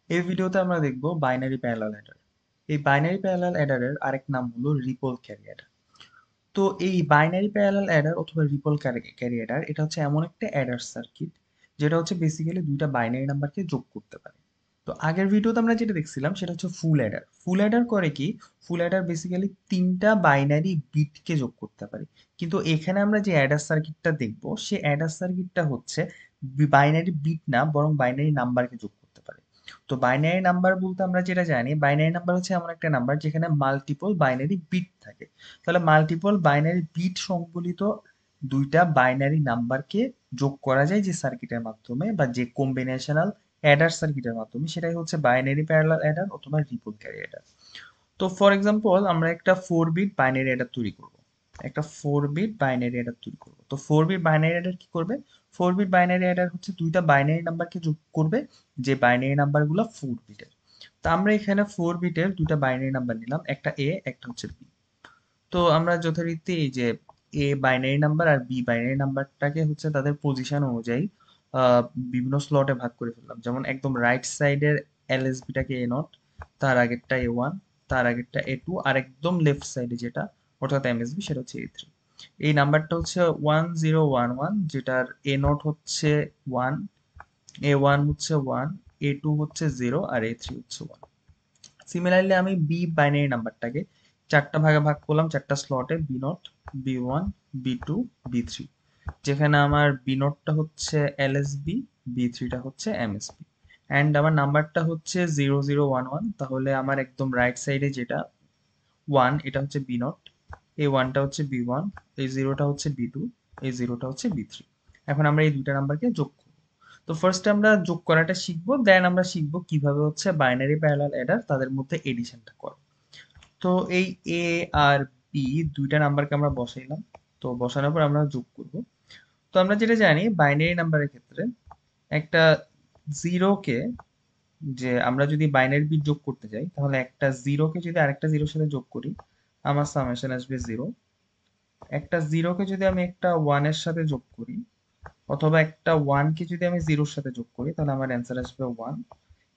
এই ভিডিওতে আমরা দেখব বাইনারি প্যারালাল অ্যাডার। এই বাইনারি প্যারালাল অ্যাডারের আরেক নাম হলো রিপল ক্যারি অ্যাডার। তো এই বাইনারি প্যারালাল অ্যাডার অথবা রিপল ক্যারি অ্যাডার এটা হচ্ছে এমন একটা অ্যাডার সার্কিট যেটা হচ্ছে বেসিক্যালি দুইটা বাইনারি নাম্বারকে যোগ করতে পারে। তো আগের ভিডিওতে আমরা যেটা দেখছিলাম সেটা হচ্ছে ফুল অ্যাডার। ফুল অ্যাডার করে কি? ফুল অ্যাডার বেসিক্যালি তিনটা বাইনারি বিটকে যোগ করতে পারে। কিন্তু এখানে আমরা যে অ্যাডার সার্কিটটা দেখব সে অ্যাডার সার্কিটটা হচ্ছে বাইনারি বিট না বরং বাইনারি নাম্বারকে যোগ করতে পারে। তো বাইনারি নাম্বার বলতে আমরা যেটা জানি, বাইনারি নাম্বার হচ্ছে এমন একটা নাম্বার যেখানে মাল্টিপল বাইনারি বিট থাকে। তাহলে মাল্টিপল বাইনারি বিট সংবলিত দুইটা বাইনারি নাম্বারকে যোগ করা যায় যে সার্কিটের মাধ্যমে বা যে কম্বিনেশনাল অ্যাডার সার্কিটের মাধ্যমে, সেটাই হচ্ছে বাইনারি প্যারালাল অ্যাডার অথবা রিপল ক্যারি অ্যাডার। তো ফর এক্সাম্পল আমরা একটা 4 বিট বাইনারি অ্যাডার তৈরি করব। একটা 4 বিট বাইনারি অ্যাডার তৈরি করব। তো 4 বিট বাইনারি অ্যাডার কি করবে? 4 বিট বাইনারি অ্যাডার হচ্ছে দুইটা বাইনারি নাম্বারকে যোগ করবে যে বাইনারি নাম্বারগুলো 4 বিটের। তো আমরা এখানে 4 বিটের দুইটা বাইনারি নাম্বার নিলাম, একটা এ একটা হচ্ছে বি। তো আমরা যথারীতি এই যে এ বাইনারি নাম্বার আর বি বাইনারি নাম্বারটাকে হচ্ছে তাদের পজিশন অনুযায়ী আহ, বিভিন্ন স্লটে ভাগ করে ফেললাম। যেমন একদম রাইট সাইডের এলএসবিটাকে এ নট, তার আগেরটা এ 1, তার আগেরটা এ 2, আর একদম লেফট সাইডে যেটা অর্থাৎ এমএসবি সেটা হচ্ছে এ 3। এই নাম্বারটা হচ্ছে 1011, যেটার এ নট হচ্ছে 1, এ 1 হচ্ছে 1, এ 2 হচ্ছে 0 আর এ 3 হচ্ছে 1। সিমিলারলি আমি বি বাইনারি নাম্বারটাকে চারটা ভাগে ভাগ করলাম, চারটা স্লটে, B naught, B 1, B 2, B 3। যেখানে আমার বি নটটা হচ্ছে এলএসবি, বি 3টা হচ্ছে এমএসবি, অ্যান্ড আমার নাম্বারটা হচ্ছে 0011। তাহলে আমার একদম রাইট সাইডে যেটা 1 এটা হচ্ছে বি নট, এই 1টা হচ্ছে বি 1, এই 0টা হচ্ছে বি 2, এই 0টা হচ্ছে বি 3। এখন আমরা এই দুইটা নাম্বারকে যোগ করব। তো ফার্স্ট আমরা যোগ করাটা শিখবো, দেন আমরা শিখবো কিভাবে হচ্ছে বাইনারি প্যারালাল অ্যাডার তাদের মধ্যে এডিশনটা করে। তো এই এ আর বি দুইটা নাম্বারকে আমরা বসাইলাম। তো বসানোর পর আমরা যোগ করব। তো আমরা যেটা জানি বাইনারি নাম্বারের ক্ষেত্রে একটা জিরোকে, যে আমরা যদি বাইনারি বিট যোগ করতে যাই তাহলে একটা জিরোকে যদি আরেকটা জিরোর সাথে যোগ করি আমার সামেশন আসবে 0। একটা জিরোকে যদি আমি একটা ওয়ানের সাথে যোগ করি অথবা একটা ওয়ানকে যদি আমি জিরোর সাথে যোগ করি তাহলে আমার অ্যান্সার আসবে 1।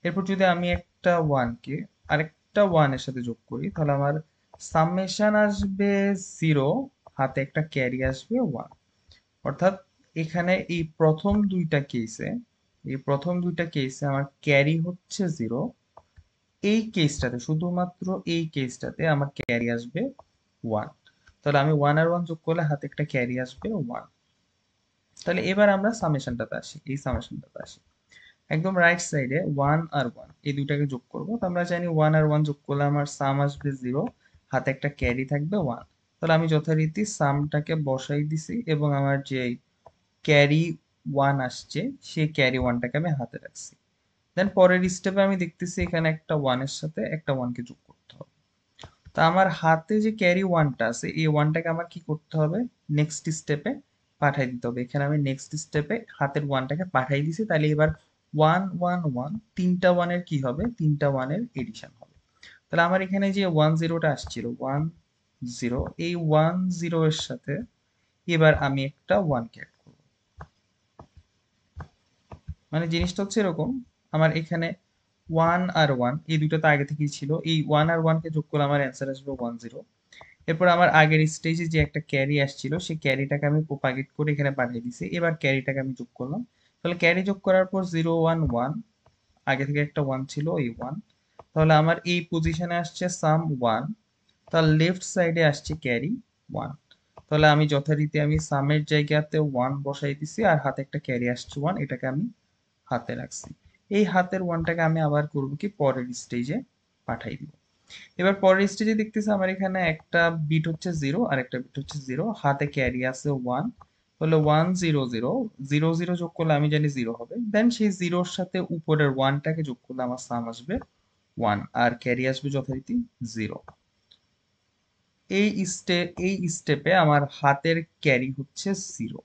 এরপর যদি আমি একটা ওয়ানকে আরেকটা ওয়ানের সাথে যোগ করি তাহলে আমার সামেশন আসবে 0, হাতে একটা ক্যারি আসবে 1। অর্থাৎ এখানে এই প্রথম দুইটা কেসে আমার ক্যারি হচ্ছে 0। এই কেসটাতে, শুধুমাত্র এই কেসটাতে আমার ক্যারি আসবে 1। তাহলে আমি 1 আর 1 যোগ করলে হাতে একটা ক্যারি আসবে 1। তাহলে এবার আমরা সামেশনটাতে আসি। একদম রাইট সাইডে 1 আর 1 এই দুইটাকে যোগ করব। তো আমরা জানি 1 আর 1 যোগ করলে আমার সাম আসবে 0, হাতে একটা ক্যারি থাকবে 1। তাহলে আমি যথারীতি সামটাকে বসাই দিছি এবং আমার যে ক্যারি 1 আসছে সেই ক্যারি 1টাকে আমি হাতে রাখছি। দেন পরের স্টেপে আমি দেখতেছি এখানে একটা 1 এর সাথে একটা 1 কে যোগ করতে হবে। তা আমার হাতে যে ক্যারি 1টা আছে এই 1টাকে আমার কি করতে হবে? নেক্সট স্টেপে পাঠাই দিতে হবে। এখানে আমি নেক্সট স্টেপে হাতের 1টাকে পাঠাই দিছি, তাহলে এবার 1 1 1 তিনটা 1 এর কি হবে? তিনটা 1 এর এডিশন হবে। তাহলে আমার এখানে যে 10টা আসছিল 10, এই 10 এর সাথে এবার আমি একটা 1 কে অ্যাড করব। মানে জিনিসটা হচ্ছে এরকম, আমার এখানে 1 আর 1 এই দুটো তো আগে থেকেই ছিল, এই 1 আর 1 কে যোগ করলে আমার অ্যান্সার আসবে 10। এরপর আমার আগের স্টেজে যে একটা ক্যারি আসছিল সেই ক্যারিটাকে আমি প্রোপাগেট করে এখানে পাঠিয়ে দিছি। এবার ক্যারিটাকে আমি যোগ করলাম। তাহলে ক্যারি যোগ করার পর 0 1 1, আগে থেকে একটা 1 ছিল এই 1। তাহলে আমার এই পজিশনে আসছে সাম 1, তার লেফট সাইডে আসছে ক্যারি 1। তাহলে আমি যথারীতি আমি সামের জায়গাতে 1 বসাই দিছি আর হাতে একটা ক্যারি আসছে 1, এটাকে আমি হাতে রাখছি। এই হাতের 1টাকে আমি আবার করব কি পরের স্টেজে পাঠাই দিব। এবার পরের স্টেজে দেখতেছি আমার এখানে একটা বিট হচ্ছে 0 আর একটা বিট হচ্ছে 0, হাতে ক্যারি আছে 1। তাহলে 1 0 0 0 0 যোগ করলে আমি জানি 0 হবে। দেন সেই 0-র সাথে উপরের 1টাকে যোগ করলে আমার সাম আসবে 1 আর ক্যারি আসবে যথারীতি 0। এই স্টেপে আমার হাতের ক্যারি হচ্ছে 0।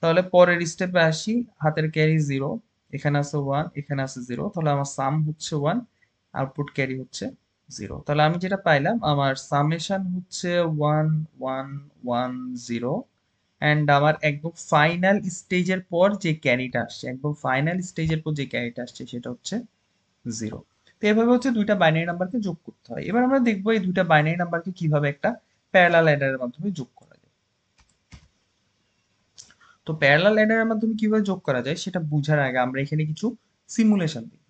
তাহলে পরের স্টেপে আসি, হাতের ক্যারি 0, এখানে আছে 1, এখানে আছে 0, তাহলে আমার সাম হচ্ছে 1, আউটপুট ক্যারি হচ্ছে 0। তাহলে আমি যেটা পাইলাম আমার সামেশন হচ্ছে 1110, অ্যান্ড আমার একদম ফাইনাল স্টেজের পর যে ক্যারিটা আসছে সেটা হচ্ছে 0। তো এভাবে হচ্ছে দুইটা বাইনারি নাম্বারকে যোগ করতে হয়। এবার আমরা দেখবো এই দুইটা বাইনারি নাম্বারকে কিভাবে একটা প্যারালাল অ্যাডারের মাধ্যমে যোগ করা যায়। তো প্যারালাল অ্যাডারের মাধ্যমে কিভাবে যোগ করা যায় সেটা বোঝার আগে আমরা এখানে কিছু সিমুলেশন দেখব।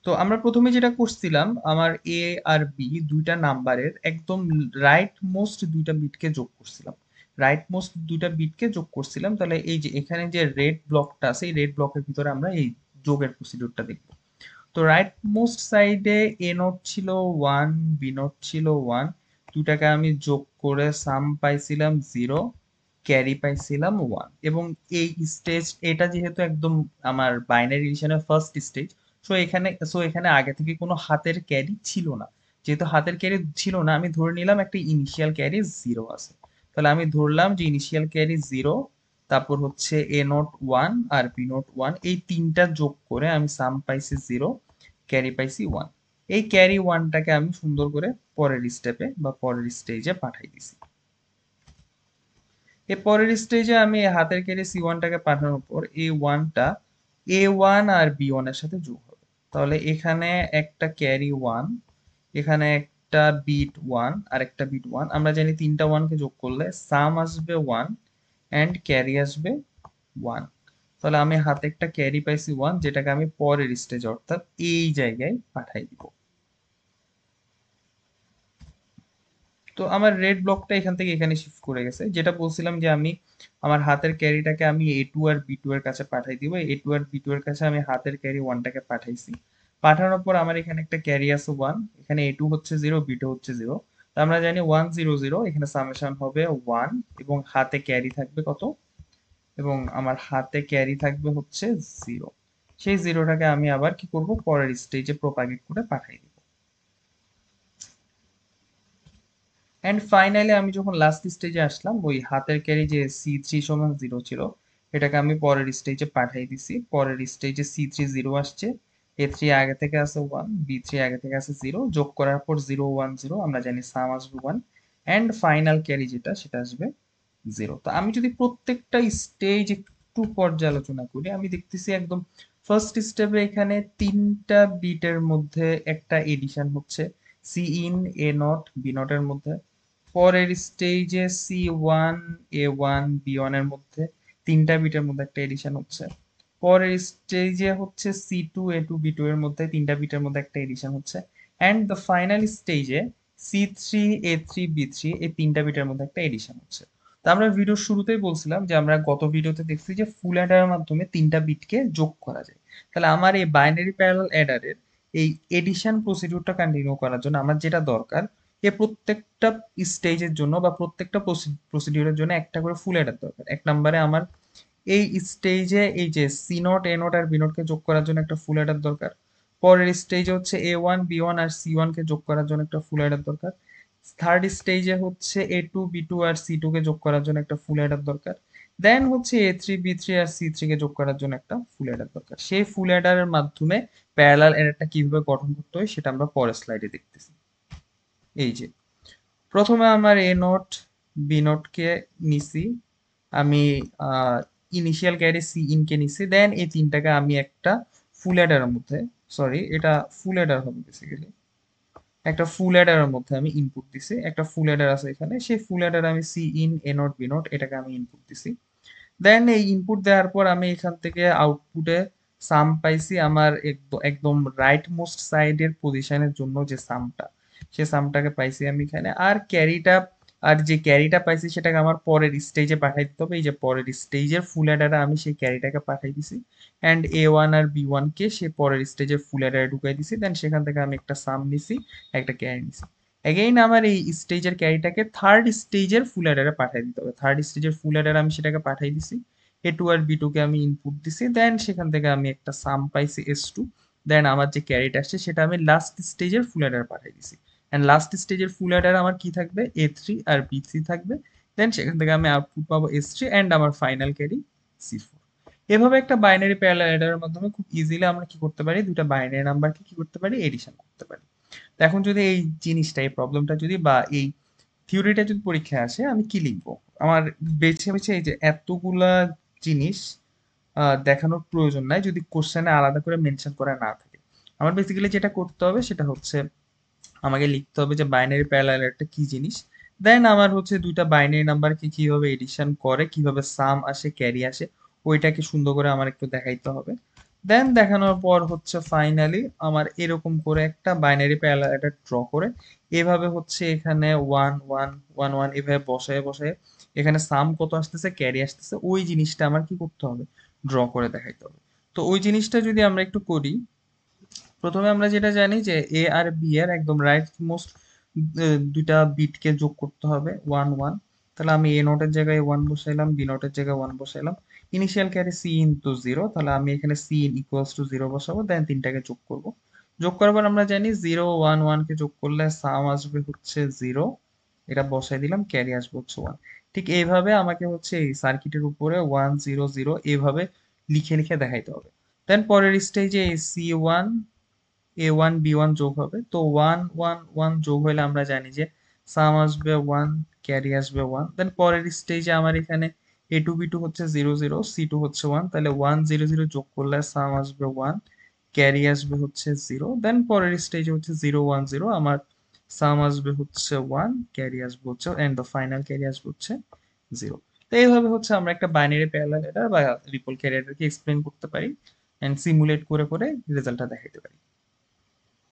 তো আমরা প্রথমে যেটা করছিলাম, আমার এ আর বি দুইটা নাম্বারের একদম রাইট মোস্ট দুইটা বিটকে যোগ করছিলাম। রাইট মোস্ট দুইটা বিটকে যোগ করছিলাম, তাহলে এই যে এখানে যে রেড ব্লকটা আছে এই রেড ব্লকের ভিতরে আমরা এই যোগের প্রসিডিউরটা দেখব। তো রাইট মোস্ট সাইডে এ নোট ছিল 1, বি নোট ছিল 1, দুটাকে আমি যোগ করে সাম পাইছিলাম 0, ক্যারি পাইছিলাম 1। এবং এই স্টেজ এটা যেহেতু একদম আমার বাইনারি এডিশনের ফার্স্ট স্টেজ, সো এখানে আগে থেকে কোনো হাতের ক্যারি ছিল না। যেহেতু হাতের ক্যারি ছিল না, আমি ধরে নিলাম একটা ইনিশিয়াল ক্যারি 0 আছে। তাহলে আমি ধরলাম যে ইনিশিয়াল ক্যারি 0, তারপর হচ্ছে এ নোট 1 আর বি নোট 1, এই তিনটা যোগ করে আমি সাম পাইছি 0, ক্যারি পাইছি 1। এই ক্যারি 1টাকে আমি সুন্দর করে পরের স্টেপে বা পরের স্টেজে পাঠাই দিছি। এর পরের স্টেজে আমি হাতের ক্যারি C1টাকে পাঠানোর পর A1টা A1 আর B1 এর সাথে যোগ হবে। তাহলে এখানে একটা ক্যারি 1, এখানে একটা বিট 1 আর একটা বিট 1। আমরা জানি তিনটা 1 কে যোগ করলে সাম আসবে 1 এন্ড ক্যারি আসবে 1। তাহলে আমি হাতে একটা ক্যারি পাইছি 1, যেটাকে আমি পরের স্টেজে অর্থাৎ এই জায়গায় পাঠাই দিব। তো আমার রেড ব্লকটা এখান থেকে এখানে শিফট করে গেছে। যেটা বলছিলাম যে আমি আমার হাতের ক্যারিটাকে আমি A2 আর B2 এর কাছে পাঠাই দিব। A2 আর B2 এর কাছে আমি হাতের ক্যারি 1টাকে পাঠাইছি। পাঠানোর পর আমার এখানে একটা ক্যারি আছে 1, এখানে A2 হচ্ছে 0, B2 হচ্ছে 0। তো আমরা জানি 1 0 0, এখানে সামেশন হবে 1 এবং হাতে ক্যারি থাকবে কত, এবং আমার হাতে ক্যারি থাকবে হচ্ছে 0। সেই 0টাকে আমি আবার কি করব, পরের স্টেজে প্রপাগেট করে পাঠাই দিব। অ্যান্ড ফাইনালি আমি যখন লাস্ট স্টেজে আসলাম, ওই হাতের ক্যারি যে C3 সমান 0 ছিল, এটাকে আমি পরের স্টেজে পাঠিয়ে দিছি। পরের স্টেজে C3 0 আসছে, A3 আগে থেকে আছে 1, B3 আগে থেকে আছে 0, যোগ করার পর 0 1 0, আমরা জানি সাম আসবে 1 অ্যান্ড ফাইনাল ক্যারি যেটা সেটা আসবে 0। তো আমি যদি প্রত্যেকটা স্টেজ একটু পর্যালোচনা করি, আমি দেখতেছি একদম ফার্স্ট স্টেপে এখানে তিনটা বিটের মধ্যে একটা এডিশন হচ্ছে, C in A not B not এর মধ্যে। পরের স্টেজে C1 A1 B1 এর মধ্যে তিনটা বিটের মধ্যে একটা এডিশন হচ্ছে। পরের স্টেজে হচ্ছে C2 A2 B2 এর মধ্যে তিনটা বিটের মধ্যে একটা এডিশন হচ্ছে। অ্যান্ড দ্য ফাইনাল স্টেজে C3 A3 B3 এই তিনটা বিটের মধ্যে একটা এডিশন হচ্ছে। তো আমরা ভিডিওর শুরুতেই বলছিলাম যে আমরা গত ভিডিওতে দেখছি যে ফুল অ্যাডারের মাধ্যমে তিনটা বিটকে যোগ করা যায়। তাহলে আমার এই বাইনারি প্যারালাল অ্যাডারের এই এডিশন প্রসিডিউরটা কন্টিনিউ করার জন্য আমার যেটা দরকার, এ প্রত্যেকটা স্টেজের জন্য বা প্রত্যেকটা প্রসিডিউরের জন্য একটা করে ফুল অ্যাডার দরকার। এক নম্বরে আমার এই স্টেজে এই যে সি নট এ নট আর বি নট কে যোগ করার জন্য একটা ফুল অ্যাডার দরকার। পরের স্টেজে হচ্ছে A1 B1 আর C1 কে যোগ করার জন্য একটা ফুল অ্যাডার দরকার। থার্ড স্টেজে হচ্ছে A2 B2 আর C2 কে যোগ করার জন্য একটা ফুল অ্যাডার দরকার। দেন হচ্ছে A3 B3 আর C3 কে যোগ করার জন্য একটা ফুল অ্যাডার দরকার। সেই ফুল অ্যাডারের মাধ্যমে প্যারালাল অ্যাডারটা কিভাবে গঠন করতে হয় সেটা আমরা পরের স্লাইডে দেখতেছি। এই যে প্রথমে আমার এ নোট বি নোটকে নিছি, আমি ইনিশিয়াল ক্যারি সি ইনকে নিছি, দেন এই তিনটাকে আমি একটা ফুল অ্যাডারের মধ্যে, সরি এটা ফুল অ্যাডার হবে বেসিক্যালি, একটা ফুল অ্যাডারের মধ্যে আমি ইনপুট দিছি। একটা ফুল অ্যাডার আছে এখানে, সেই ফুল অ্যাডার আমি C in A not B not এটাকে আমি ইনপুট দিছি। দেন এই ইনপুট দেওয়ার পর আমি এখান থেকে আউটপুটে সাম পাইছি আমার একদম রাইট মোস্ট সাইডের পজিশনের জন্য যে সামটা, সে সামটাকে পাইছি আমি এখানে। আর ক্যারিটা, আর যে ক্যারিটা পাইছি সেটাকে আমার পরের স্টেজে পাঠাই দিতে হবে। এই যে পরের স্টেজের ফুল অ্যাডারে আমি সেই ক্যারিটাকে পাঠাই দিছি অ্যান্ড A1 আর B1 কে সে পরের স্টেজের ফুল অ্যাডারে ঢুকাই দিছি। দেন সেখান থেকে আমি একটা সাম নিছি, একটা ক্যারি নিছি। এগেইন আমার এই স্টেজের ক্যারিটাকে থার্ড স্টেজের ফুল অ্যাডারে পাঠিয়ে দিতে হবে। থার্ড স্টেজের ফুল অ্যাডারে আমি সেটাকে পাঠিয়ে দিছি। A2 আর B2 কে আমি ইনপুট দিছি, দেন সেখান থেকে আমি একটা সাম পাইছি S2। দেন আমার যে ক্যারিটা আসছে সেটা আমি লাস্ট স্টেজের ফুল অ্যাডারে পাঠিয়ে দিছি। অ্যান্ড লাস্ট স্টেজের ফুল অ্যাডারে আমার কি থাকবে, A3 আর B3 থাকবে। দেন সেখান থেকে আমি আউটপুট পাবো S3 অ্যান্ড আমার ফাইনাল ক্যারি C4। এভাবে একটা বাইনারি প্যারালাল অ্যাডারের মাধ্যমে খুব ইজিলি আমরা কি করতে পারি, দুটা বাইনারি নাম্বারকে কি করতে পারি, এডিশন করতে পারি। তো এখন যদি এই জিনিসটা, এই প্রবলেমটা যদি বা এই থিওরিটা যদি পরীক্ষায় আসে, আমি কি লিখবো? আমার বেছে বেছে এই যে এতগুলা জিনিস দেখানোর প্রয়োজন নাই যদি কোশ্চেনে আলাদা করে মেনশন করা না থাকে। আমার বেসিক্যালি যেটা করতে হবে সেটা হচ্ছে আমাকে লিখতে হবে যে বাইনারি প্যারালাল একটা কি জিনিস, দেন আমার হচ্ছে দুইটা বাইনারি নাম্বারকে কিভাবে এডিশন করে, কিভাবে সাম আসে ক্যারি আসে, ওইটাকে সুন্দর করে আমার একটু দেখাইতে হবে। দেন দেখানোর পর হচ্ছে ফাইনালি আমার এরকম করে একটা বাইনারি প্যারালাল এটা ড্র করে এভাবে হচ্ছে এখানে ওয়ান ওয়ান ওয়ান ওয়ান এভাবে বসায় বসায় এখানে সাম কত আসতেছে ক্যারি আসতেছে ওই জিনিসটা আমার কি করতে হবে, ড্র করে দেখাইতে হবে। তো ওই জিনিসটা যদি আমরা একটু করি, প্রথমে আমরা যেটা জানি যে এ আর বি এর একদম রাইট মোস্ট দুইটা বিটকে যোগ করতে হবে ওয়ান ওয়ান। তাহলে আমি এ নোটের জায়গায় ওয়ান বসাইলাম, বি নোটের জায়গায় ওয়ান বসাইলাম। Initial carry C into zero, তাহলে আমি এখানে সি ইকুয়ালস টু জিরো বসাবো, দেন তিনটাকে যোগ করব। যোগ করার পর আমরা জানি জিরো ওয়ান ওয়ানকে যোগ করলে সাম আসবে হচ্ছে জিরো, এটা বসাই দিলাম, ক্যারি আসবে হচ্ছে ওয়ান। ঠিক এইভাবে আমাকে হচ্ছে এই সার্কিটের উপরে ওয়ান জিরো জিরো এইভাবে লিখে লিখে দেখাইতে হবে। দেন পরের স্টেজে এই সি ওয়ান এ ওয়ান বি ওয়ান যোগ হবে, তো ওয়ান ওয়ান ওয়ান যোগ হলে আমরা জানি যে সাম আসবে ওয়ান, ক্যারি আসবে ওয়ান। দেন পরের স্টেজে আমার এখানে এ টু বি টু হচ্ছে জিরো জিরো, সি টু হচ্ছে ওয়ান, তাহলে ওয়ান জিরো জিরো যোগ করলে সাম আসবে ওয়ান, ক্যারি আসবে হচ্ছে জিরো। দেন পরের স্টেজে হচ্ছে জিরো ওয়ান জিরো, আমার সাম আসবে হচ্ছে ওয়ান, ক্যারি আসবে হচ্ছে এন্ড দ্য ফাইনাল ক্যারি আসবে হচ্ছে জিরো। তো এইভাবে হচ্ছে আমরা একটা বাইনারি প্যারালাল এটা বা রিপল ক্যারিয়ারকে এক্সপ্লেন করতে পারি এন্ড সিমুলেট করে করে রেজাল্টটা দেখাতে পারি।